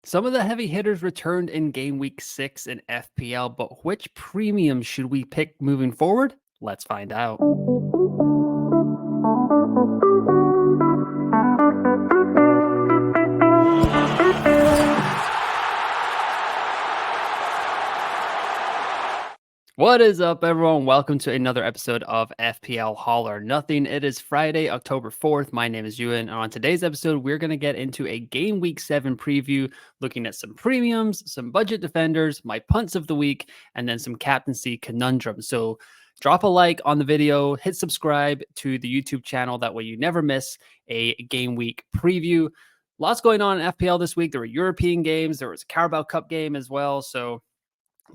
Some of the heavy hitters returned in Game Week 6 in FPL, but which premiums should we pick moving forward? Let's find out. What is up, everyone? Welcome to another episode of FPL All or Nothing. It is Friday, October 4th. My name is Ewan, and on today's episode, we're going to get into a Game Week 7 preview, looking at some premiums, some budget defenders, my punts of the week, and then some captaincy conundrums. So drop a like on the video, hit subscribe to the YouTube channel. That way you never miss a Game Week preview. Lots going on in FPL this week. There were European games. There was a Carabao Cup game as well. So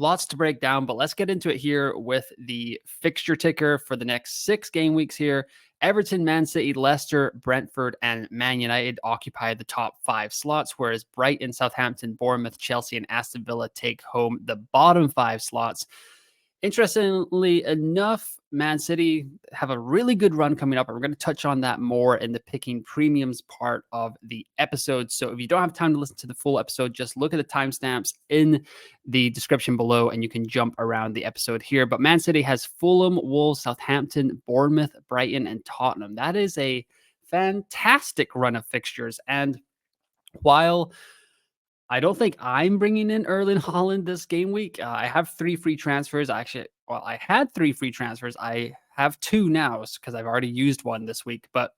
lots to break down, but let's get into it here with the fixture ticker for the next 6 game weeks here. Everton, Man City, Leicester, Brentford, and Man United occupy the top 5 slots, whereas Brighton, Southampton, Bournemouth, Chelsea, and Aston Villa take home the bottom 5 slots. Interestingly enough, Man City have a really good run coming up, and we're going to touch on that more in the picking premiums part of the episode. So if you don't have time to listen to the full episode, just look at the timestamps in the description below, and you can jump around the episode here. But Man City has Fulham, Wolves, Southampton, Bournemouth, Brighton, and Tottenham. That is a fantastic run of fixtures. And while I don't think I'm bringing in Erling Haaland this game week. I have 3 free transfers. I had 3 free transfers. I have 2 now because I've already used one this week. But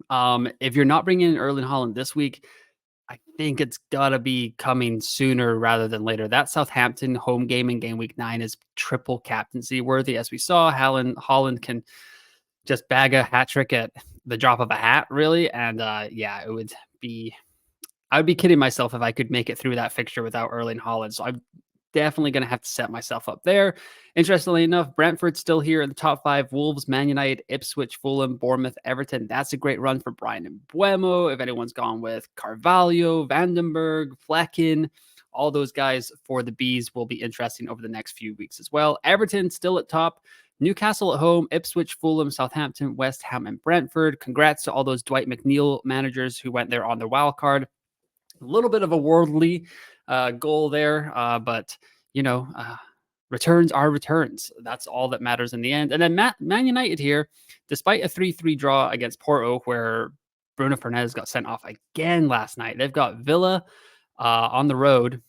if you're not bringing in Erling Haaland this week, I think it's got to be coming sooner rather than later. That Southampton home game in game week 9 is triple captaincy worthy. As we saw, Haaland can just bag a hat trick at the drop of a hat, really. And it would be... I would be kidding myself if I could make it through that fixture without Erling Haaland. So I'm definitely going to have to set myself up there. Interestingly enough, Brentford's still here in the top 5. Wolves, Man United, Ipswich, Fulham, Bournemouth, Everton. That's a great run for Brian and Buemo. If anyone's gone with Carvalho, Vandenberg, Flecken, all those guys for the Bees will be interesting over the next few weeks as well. Everton still at top. Newcastle at home, Ipswich, Fulham, Southampton, West Ham, and Brentford. Congrats to all those Dwight McNeil managers who went there on their wild card. A little bit of a worldly goal there, but returns are returns. That's all that matters in the end. And then Man United here, despite a 3-3 draw against Porto, where Bruno Fernandes got sent off again last night, they've got Villa on the road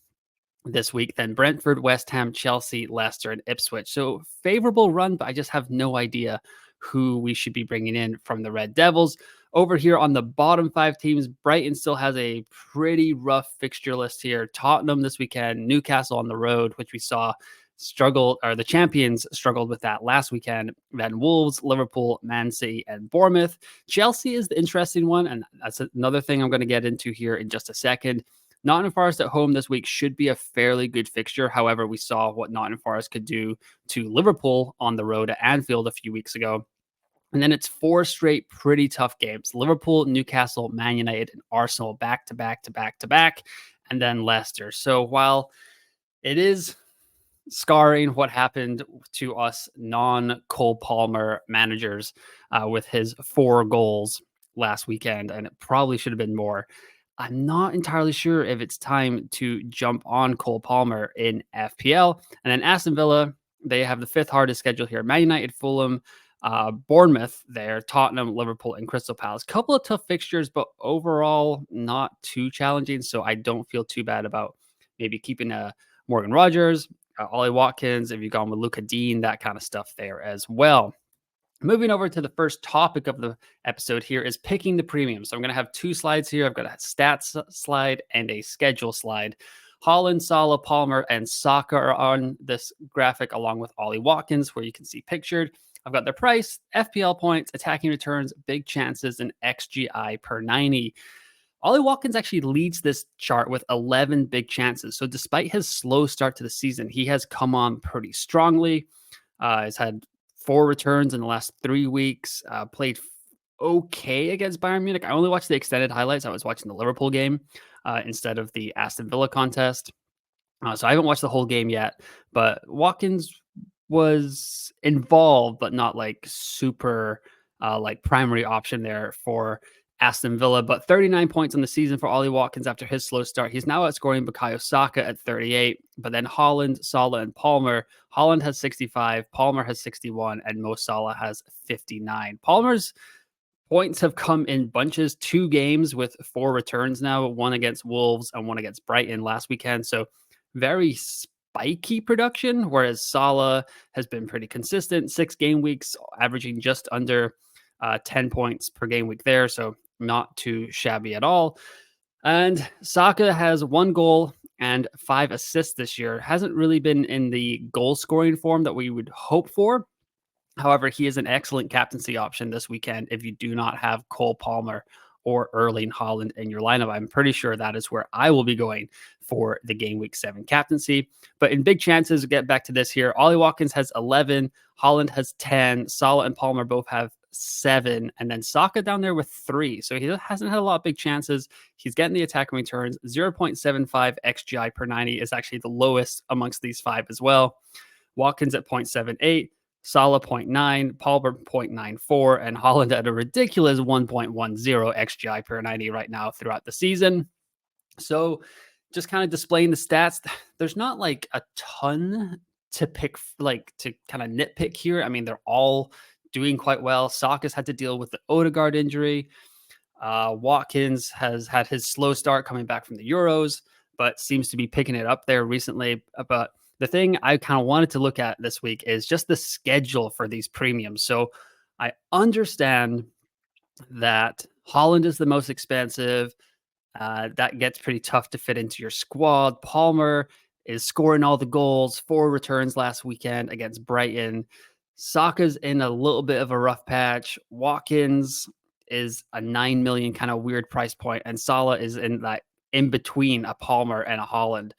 this week, then Brentford, West Ham, Chelsea, Leicester, and Ipswich. So favorable run, but I just have no idea who we should be bringing in from the Red Devils. Over here on the bottom 5 teams, Brighton still has a pretty rough fixture list here. Tottenham this weekend, Newcastle on the road, which we saw struggled, or the champions struggled with that last weekend. Then Wolves, Liverpool, Man City, and Bournemouth. Chelsea is the interesting one, and that's another thing I'm going to get into here in just a second. Nottingham Forest at home this week should be a fairly good fixture. However, we saw what Nottingham Forest could do to Liverpool on the road at Anfield a few weeks ago. And then it's 4 straight pretty tough games. Liverpool, Newcastle, Man United, and Arsenal back to back to back to back, and then Leicester. So while it is scarring what happened to us non-Cole Palmer managers with his 4 goals last weekend, and it probably should have been more, I'm not entirely sure if it's time to jump on Cole Palmer in FPL. And then Aston Villa, they have the 5th hardest schedule here. Man United, Fulham, Bournemouth there, Tottenham, Liverpool, and Crystal Palace. Couple of tough fixtures, but overall not too challenging. So I don't feel too bad about maybe keeping Morgan Rogers, Ollie Watkins, if you've gone with Luca Dean, that kind of stuff there as well. Moving over to the first topic of the episode here is picking the premium. So I'm going to have 2 slides here. I've got a stats slide and a schedule slide. Haaland, Salah, Palmer, and Saka are on this graphic along with Ollie Watkins, where you can see pictured. I've got their price, FPL points, attacking returns, big chances, and XGI per 90. Ollie Watkins actually leads this chart with 11 big chances. So despite his slow start to the season, he has come on pretty strongly. He's had 4 returns in the last 3 weeks, played okay against Bayern Munich. I only watched the extended highlights. I was watching the Liverpool game instead of the Aston Villa contest. So I haven't watched the whole game yet, but Watkins was involved, but not like super like primary option there for Aston Villa, but 39 points on the season for Ollie Watkins after his slow start. He's now outscoring Bukayo Saka at 38, but then Haaland, Salah, and Palmer. Haaland has 65, Palmer has 61, and Mo Salah has 59. Palmer's points have come in bunches, 2 games with 4 returns now, one against Wolves and one against Brighton last weekend. So very spiky production, whereas Salah has been pretty consistent, 6 game weeks, averaging just under 10 points per game week there. So not too shabby at all. And Saka has 1 goal and 5 assists this year. Hasn't really been in the goal scoring form that we would hope for. However, he is an excellent captaincy option this weekend if you do not have Cole Palmer or Erling Haaland in your lineup. I'm pretty sure that is where I will be going for the game week 7 captaincy. But in big chances, get back to this here. Ollie Watkins has 11, Haaland has 10, Salah and Palmer both have 7, and then Saka down there with 3. So he hasn't had a lot of big chances. He's getting the attacking returns. 0.75 XGI per 90 is actually the lowest amongst these 5 as well. Watkins at 0.78. Salah 0.9, Palmer 0.94, and Haaland at a ridiculous 1.10 XGI per 90 right now throughout the season. So just kind of displaying the stats, there's not like a ton to pick, like to kind of nitpick here. I mean, they're all doing quite well. Saka's had to deal with the Odegaard injury. Watkins has had his slow start coming back from the Euros, but seems to be picking it up there recently. But the thing I kind of wanted to look at this week is just the schedule for these premiums. So I understand that Haaland is the most expensive. That gets pretty tough to fit into your squad. Palmer is scoring all the goals, 4 returns last weekend against Brighton. Saka's in a little bit of a rough patch. Watkins is a 9 million kind of weird price point, and Salah is in that in between a Palmer and a Haaland.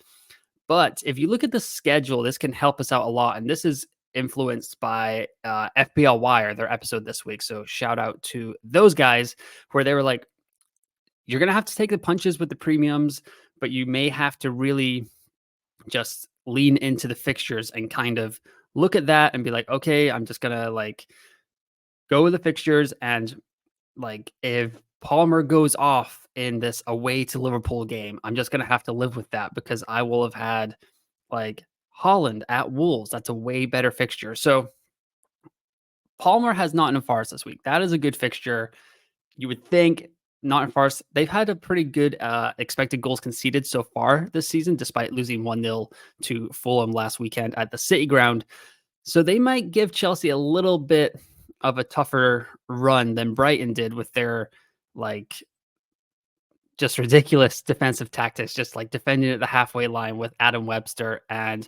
But if you look at the schedule, this can help us out a lot. And this is influenced by FPL Wire, their episode this week. So shout out to those guys where they were like, you're going to have to take the punches with the premiums, but you may have to really just lean into the fixtures and kind of look at that and be like, okay, I'm just going to like go with the fixtures. And like, if Palmer goes off in this away to Liverpool game, I'm just going to have to live with that because I will have had like Haaland at Wolves. That's a way better fixture. So Palmer has Nottingham Forest this week. That is a good fixture. You would think Nottingham Forest, they've had a pretty good expected goals conceded so far this season, despite losing 1-0 to Fulham last weekend at the City Ground. So they might give Chelsea a little bit of a tougher run than Brighton did with their like just ridiculous defensive tactics, just like defending at the halfway line with Adam Webster and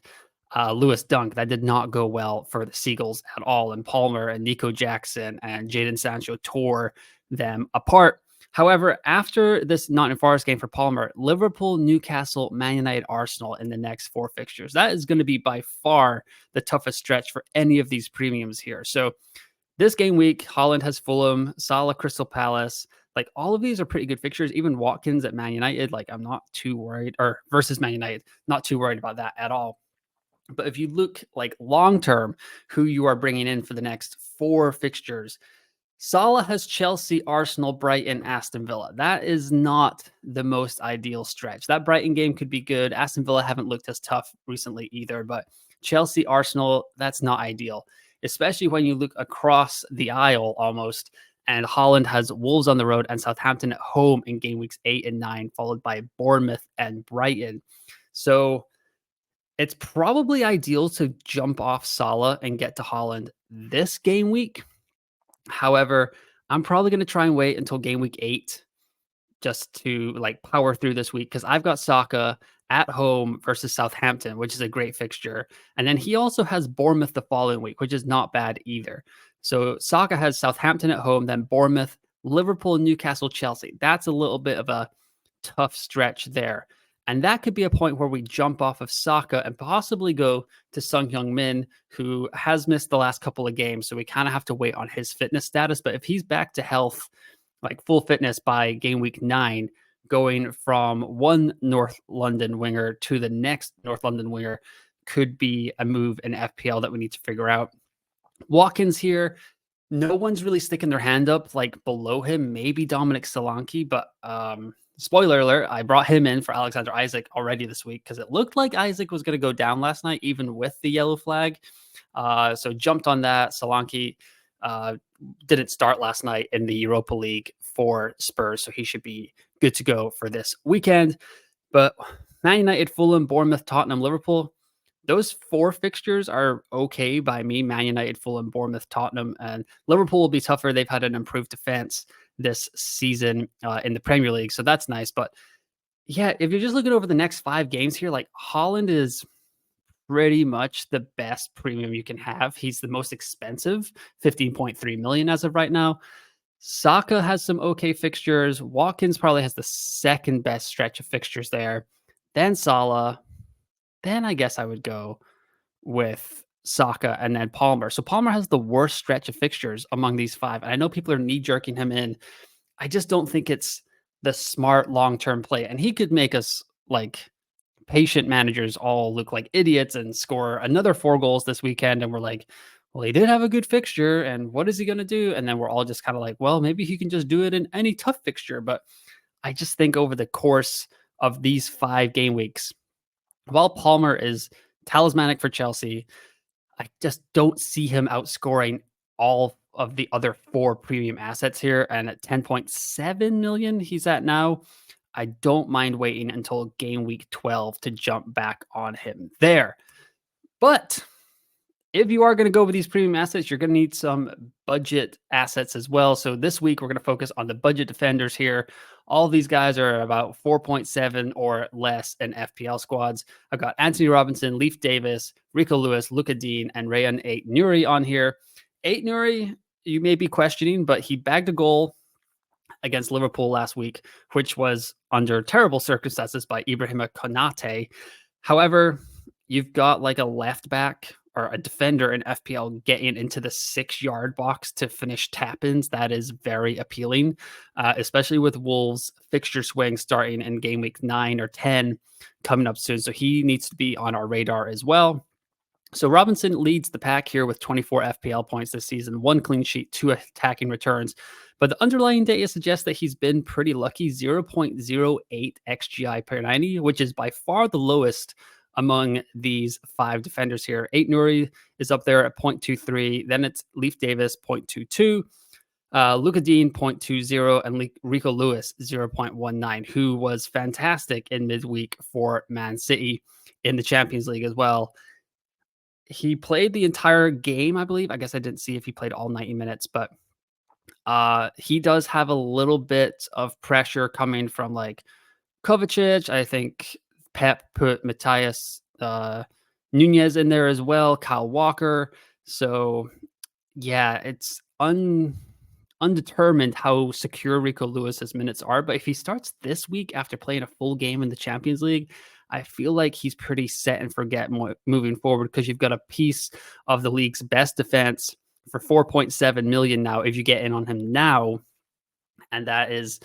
Lewis Dunk. That did not go well for the Seagulls at all. And Palmer and Nico Jackson and Jadon Sancho tore them apart. However, after this Nottingham Forest game for Palmer, Liverpool, Newcastle, Man United, Arsenal in the next 4 fixtures. That is going to be by far the toughest stretch for any of these premiums here. So this game week, Haaland has Fulham, Salah, Crystal Palace. Like all of these are pretty good fixtures. Even Watkins at Man United, like I'm not too worried, or versus Man United, not too worried about that at all. But if you look like long term, who you are bringing in for the next 4 fixtures, Salah has Chelsea, Arsenal, Brighton, Aston Villa. That is not the most ideal stretch. That Brighton game could be good. Aston Villa haven't looked as tough recently either, but Chelsea, Arsenal, that's not ideal, especially when you look across the aisle almost. And Haaland has Wolves on the road and Southampton at home in game weeks 8 and 9, followed by Bournemouth and Brighton. So it's probably ideal to jump off Salah and get to Haaland this game week. However, I'm probably going to try and wait until game week 8 just to like power through this week because I've got Saka at home versus Southampton, which is a great fixture. And then he also has Bournemouth the following week, which is not bad either. So Saka has Southampton at home, then Bournemouth, Liverpool, Newcastle, Chelsea. That's a little bit of a tough stretch there. And that could be a point where we jump off of Saka and possibly go to Son Heung-min, who has missed the last couple of games. So we kind of have to wait on his fitness status. But if he's back to health, like full fitness by game week 9, going from one North London winger to the next North London winger could be a move in FPL that we need to figure out. Watkins here, No one's really sticking their hand up, like, below him, maybe Dominic Solanke, but, spoiler alert, I brought him in for Alexander Isak already this week because it looked like Isak was gonna go down last night even with the yellow flag. So jumped on that. Solanke, uh, didn't start last night in the Europa League for Spurs, so he should be good to go for this weekend. But Man United, Fulham, Bournemouth, Tottenham, Liverpool, those four fixtures are okay by me. Man United, Fulham, Bournemouth, Tottenham, and Liverpool will be tougher. They've had an improved defense this season in the Premier League, so that's nice. But yeah, if you're just looking over the next 5 games here, like Holland is pretty much the best premium you can have. He's the most expensive, 15.3 million as of right now. Saka has some okay fixtures. Watkins probably has the second best stretch of fixtures there. Then Salah. Then I guess I would go with Saka and then Palmer. So Palmer has the worst stretch of fixtures among these five. And I know people are knee jerking him in. I just don't think it's the smart long term play. And he could make us like patient managers all look like idiots and score another 4 goals this weekend. And we're like, well, he did have a good fixture. And what is he going to do? And then we're all just kind of like, well, maybe he can just do it in any tough fixture. But I just think over the course of these 5 game weeks, while Palmer is talismanic for Chelsea, I just don't see him outscoring all of the other 4 premium assets here. And at 10.7 million, he's at now. I don't mind waiting until game week 12 to jump back on him there. But if you are going to go with these premium assets, you're going to need some budget assets as well. So this week, we're going to focus on the budget defenders here. All these guys are about 4.7 or less in FPL squads. I've got Anthony Robinson, Leif Davis, Rico Lewis, Luka Dean, and Rayan Ait-Nouri on here. Ait-Nouri, you may be questioning, but he bagged a goal against Liverpool last week, which was under terrible circumstances by Ibrahima Konate. However, you've got like a left back or a defender in FPL getting into the 6-yard box to finish tap-ins. That is very appealing, especially with Wolves fixture swing starting in game week 9 or 10 coming up soon. So he needs to be on our radar as well. So Robinson leads the pack here with 24 FPL points this season, 1 clean sheet, 2 attacking returns. But the underlying data suggests that he's been pretty lucky, 0.08 XGI per 90, which is by far the lowest among these 5 defenders here. Ait-Nouri is up there at 0.23. Then it's Leif Davis, 0.22. Luka Dean, 0.20, and Rico Lewis, 0.19, who was fantastic in midweek for Man City in the Champions League as well. He played the entire game, I believe. I guess I didn't see if he played all 90 minutes, but he does have a little bit of pressure coming from like Kovacic. I think Pep put Matthias Nunez in there as well, Kyle Walker. So yeah, it's undetermined how secure Rico Lewis's minutes are. But if he starts this week after playing a full game in the Champions League, I feel like he's pretty set and forget moving forward because you've got a piece of the league's best defense for 4.7 million now if you get in on him now. And that is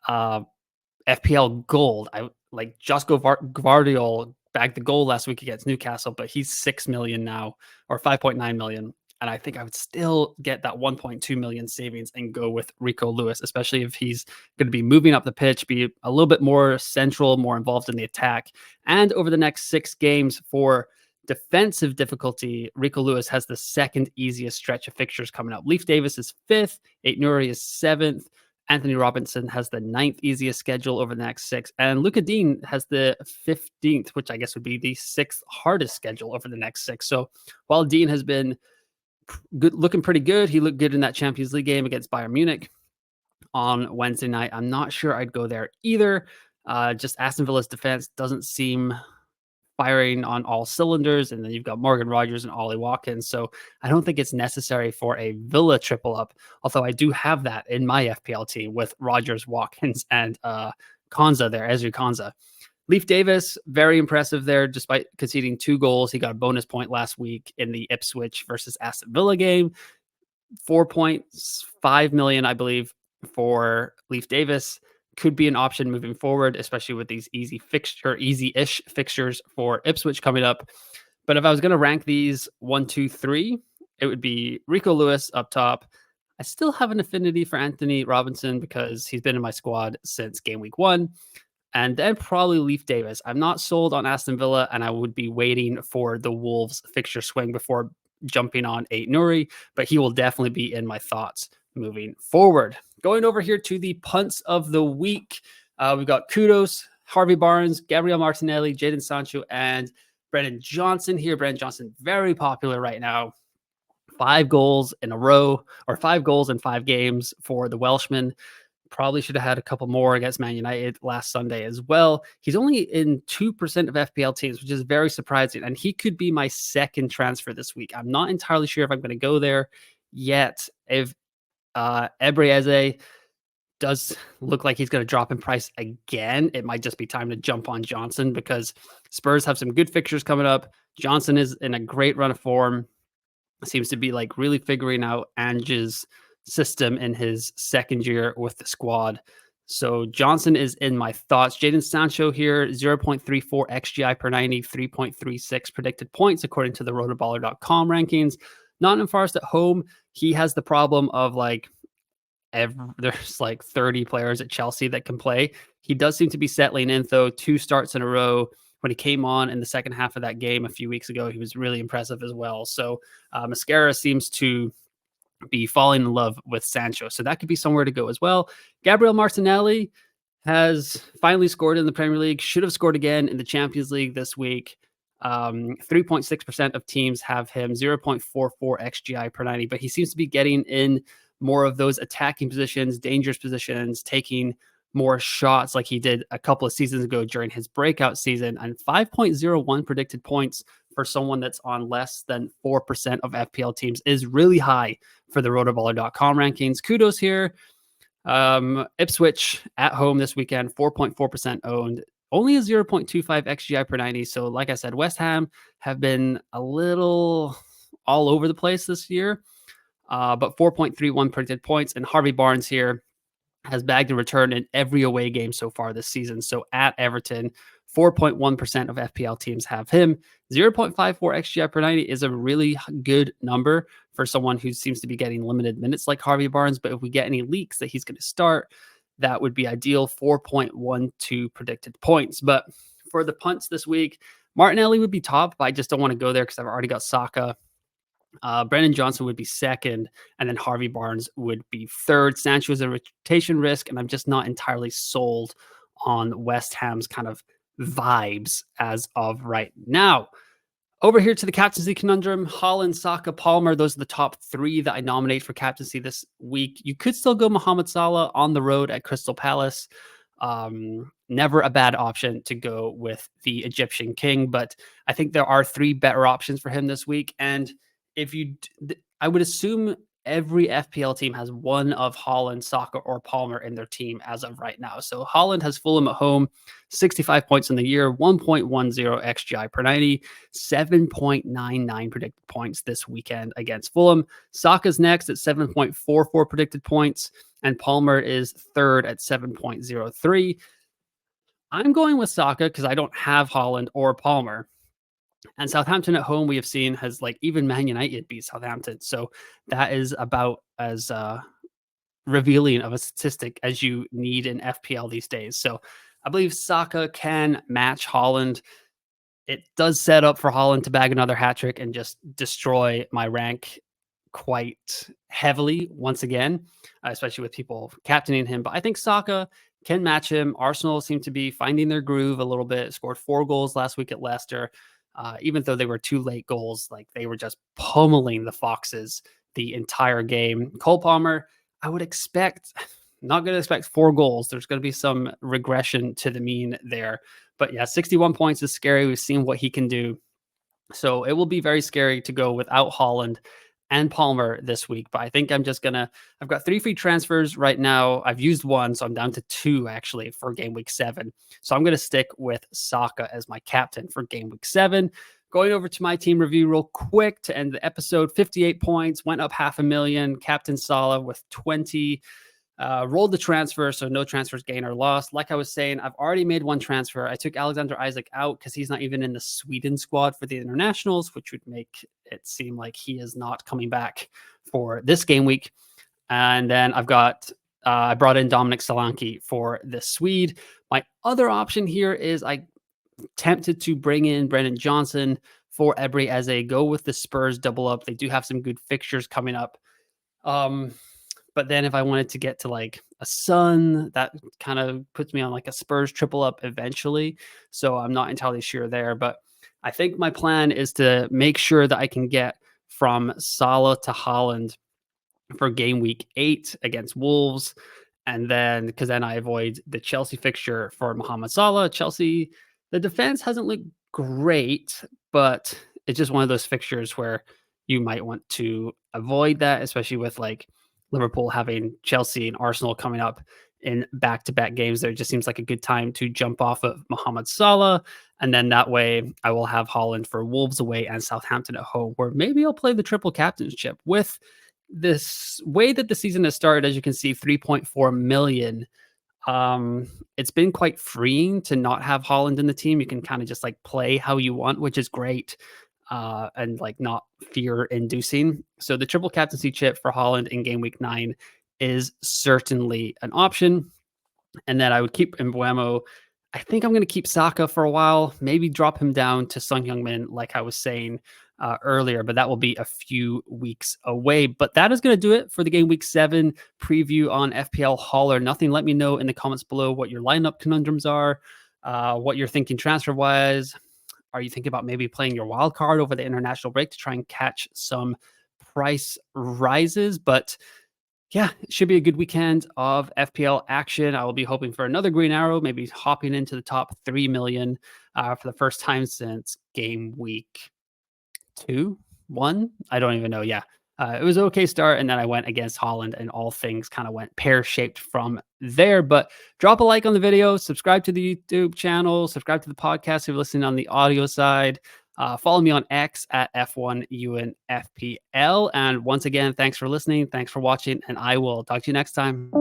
FPL gold. I like Josko Gvardiol bagged the goal last week against Newcastle, but he's 6 million now or 5.9 million. And I think I would still get that 1.2 million savings and go with Rico Lewis, especially if he's going to be moving up the pitch, be a little bit more central, more involved in the attack. And over the next 6 games for defensive difficulty, Rico Lewis has the second easiest stretch of fixtures coming up. Leif Davis is 5th, Ait-Nouri is 7th, Anthony Robinson has the 9th easiest schedule over the next 6, and Luka Dean has the 15th, which I guess would be the 6th hardest schedule over the next 6. So while Dean has been good, looking pretty good, he looked good in that Champions League game against Bayern Munich on Wednesday night. I'm not sure I'd go there either. Just Aston Villa's defense doesn't seem firing on all cylinders, and then you've got Morgan Rogers and Ollie Watkins. So I don't think it's necessary for a Villa triple up, although I do have that in my FPL team with Rogers, Watkins, and Konza there, Ezri Konza. Leif Davis, very impressive there, despite conceding 2 goals. He got a bonus point last week in the Ipswich versus Aston Villa game. 4.5 million, I believe, for Leif Davis could be an option moving forward, especially with these easy-ish fixtures for Ipswich coming up. But if I was going to rank these 1, 2, 3, it would be Rico Lewis up top, I still have an affinity for Anthony Robinson because he's been in my squad since game week 1. And then probably Leaf Davis. I'm not sold on Aston Villa, and I would be waiting for the Wolves fixture swing before jumping on Ait Nouri, but he will definitely be in my thoughts moving forward. Going over here to the punts of the week, we've got Kudos, Harvey Barnes, Gabriel Martinelli, Jadon Sancho, and Brennan Johnson here. Brennan Johnson, very popular right now. 5 goals in a row, or 5 goals in 5 games for the Welshman. Probably should have had a couple more against Man United last Sunday as well. He's only in 2% of FPL teams, which is very surprising. And he could be my second transfer this week. I'm not entirely sure if I'm going to go there yet. If Ebreze does look like he's going to drop in price again, it might just be time to jump on Johnson because Spurs have some good fixtures coming up. Johnson is in a great run of form. Seems to be like really figuring out Ange's system in his second year with the squad. So Johnson is in my thoughts. Jadon Sancho here, 0.34 XGI per 90, 3.36 predicted points according to the rotoballer.com rankings. Nottingham Forest at home, he has the problem of like there's like 30 players at Chelsea that can play. He does seem to be settling in though, 2 starts in a row. When he came on in the second half of that game a few weeks ago, he was really impressive as well. So Mascara seems to be falling in love with Sancho. So that could be somewhere to go as well. Gabriel Martinelli has finally scored in the Premier League, should have scored again in the Champions League this week. 3.6% of teams have him, 0.44 XGI per 90, but he seems to be getting in more of those attacking positions, dangerous positions, taking more shots like he did a couple of seasons ago during his breakout season, and 5.01 predicted points for someone that's on less than 4% of FPL teams is really high for the rotoballer.com rankings. Kudos here. Ipswich at home this weekend, 4.4% owned, only a 0.25 XGI per 90. So like I said, West Ham have been a little all over the place this year, but 4.31 predicted points. And Harvey Barnes here has bagged a return in every away game so far this season. So at Everton, 4.1% of FPL teams have him. 0.54 XGI per 90 is a really good number for someone who seems to be getting limited minutes like Harvey Barnes. But if we get any leaks that he's going to start, that would be ideal. 4.12 predicted points. But for the punts this week, Martinelli would be top, but I just don't want to go there because I've already got Saka. Brennan Johnson would be second, and then Harvey Barnes would be third. Sancho is a rotation risk, and I'm just not entirely sold on West Ham's kind of vibes as of right now. Over here to the captaincy conundrum, Haaland, Saka, Palmer, those are the top 3 that I nominate for captaincy this week. You could still go Mohamed Salah on the road at Crystal Palace. Never a bad option to go with the Egyptian king, but I think there are 3 better options for him this week. And I would assume every FPL team has one of Haaland, Saka, or Palmer in their team as of right now. So Haaland has Fulham at home, 65 points in the year, 1.10 XGI per 90, 7.99 predicted points this weekend against Fulham. Saka's next at 7.44 predicted points, and Palmer is third at 7.03. I'm going with Saka because I don't have Haaland or Palmer. And Southampton at home, we have seen has like even Man United beat Southampton. So that is about as revealing of a statistic as you need in FPL these days. So I believe Saka can match Haaland. It does set up for Haaland to bag another hat trick and just destroy my rank quite heavily once again, especially with people captaining him. But I think Saka can match him. Arsenal seem to be finding their groove a little bit. Scored 4 goals last week at Leicester. Even though they were 2 late goals, like they were just pummeling the Foxes the entire game. Cole Palmer, I would expect, not going to expect 4 goals. There's going to be some regression to the mean there. But yeah, 61 points is scary. We've seen what he can do. So it will be very scary to go without Haaland and Palmer this week. But I think I'm just I've got 3 free transfers right now. I've used 1, so I'm down to 2 actually for game week 7. So I'm going to stick with Saka as my captain for game week 7. Going over to my team review real quick to end the episode. 58 points, went up 500,000. Captain Salah with 20. Rolled the transfer, so no transfers gained or lost. Like I was saying, I've already made 1 transfer. I took Alexander Isak out because he's not even in the Sweden squad for the internationals, which would make it seem like he is not coming back for this game week. And then I brought in Dominic Solanke for the Swede. My other option here is I tempted to bring in Brendan Johnson for Emery as a go with the Spurs double up. They do have some good fixtures coming up. Um, but then if I wanted to get to like a Sun, that kind of puts me on like a Spurs triple up eventually. So I'm not entirely sure there. But I think my plan is to make sure that I can get from Salah to Holland for game week 8 against Wolves. And then, because then I avoid the Chelsea fixture for Mohamed Salah. Chelsea, the defense hasn't looked great, but it's just one of those fixtures where you might want to avoid that, especially with like Liverpool having Chelsea and Arsenal coming up in back-to-back games. There, it just seems like a good time to jump off of Mohamed Salah, and then that way I will have Holland for Wolves away and Southampton at home, where maybe I'll play the triple captainship with this way that the season has started. As you can see, 3.4 million. It's been quite freeing to not have Holland in the team. You can kind of just like play how you want, which is great. And like not fear inducing. So the triple captaincy chip for Holland in game week 9 is certainly an option. And then I would keep Mbuemo. I think I'm going to keep Saka for a while, maybe drop him down to Sung Heung-min, like I was saying earlier, but that will be a few weeks away. But that is going to do it for the Game Week 7 preview on FPL Hauler. Nothing. Let me know in the comments below what your lineup conundrums are, what you're thinking transfer-wise. Are you thinking about maybe playing your wild card over the international break to try and catch some price rises? But yeah, it should be a good weekend of FPL action. I will be hoping for another green arrow, maybe hopping into the top 3 million for the first time since game week 2, 1. I don't even know. Yeah. It was an okay start, and then I went against Holland, and all things kind of went pear-shaped from there. But drop a like on the video, subscribe to the YouTube channel, subscribe to the podcast if you're listening on the audio side. Follow me on X at F1UNFPL. And once again, thanks for listening, thanks for watching, and I will talk to you next time.